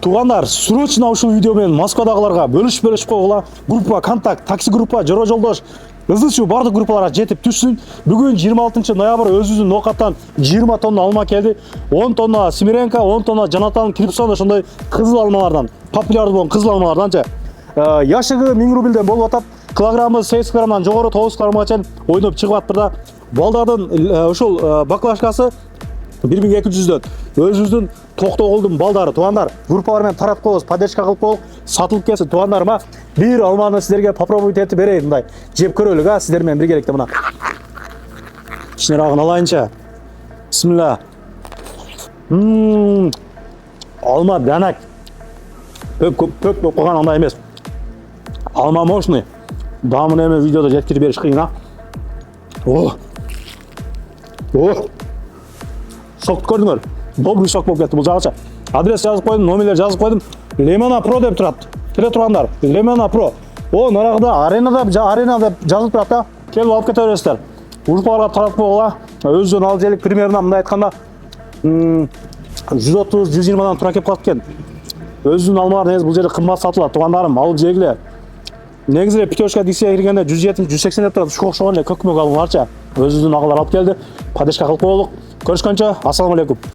Тугандар, срочно ушул видео менен Москвадагыларга бөлүш койгула. Группа контакт, такси группа, жора жолдош, ызылчуу бардык группаларга жетип түшсүн. Бүгүн 26 ноябрь өзүбүздүн ноокаттан 20 тонна алма келди. 10 тонна Семиренко, 10 тонна Жанатан Крипсон ошондой кызыл алмалардан, популярдуу болгон кызыл алмаларданчы. Яшыгы 1000 рубльден болуп атат. Килограммы 8 граммдан жогору 9 граммга чейин ойноп чыгып атыптыр да. Балдардын ушул баклажкасы 1200дөн. Өзүбүздүн Токтогулдун балдары туугандар, группалар менен таратып коебуз, поддержка кылып коелук, сатылып кетсин туугандарыма. Бир алманы силерге попробовать этип берейин, мындай. Жеп көрөлүк, сиздер менен биргеликте мына. Кичинерагын алайынчы. Бисмилла. Алма данак. Көп болуп калган андай эмес. Алма мощный. Дамын эми видеодо жеткирип бериш кыйын, а. Сок көрдүңөр. Добрый сок болуп кетти бул жагыча. Адрес жазып койдум, номерлер жазып койдум. Lemona Pro деп турат. Келе тургандар. Lemona Pro. Нарагыда арена деп жазылып турат да. Келип алып кете бересиздер. Урукаларга таратып койгула. Өзүнүн ал желик примерно мындай айтканда 130-120дан тура кеп калат экен. Өзүнүн алмалар негизи бул жерде кымбат сатылат. Туугандарым, алып жегиле. Негизи пятерочка диксиге киргенде 170-180 деп турат. Ушуга окшогон эле көкмөк алыңарчы. Өзүнүн агалар алып келди. Поддержка кылып коелук. Көрүшкөнчө, ассаламу алейкум.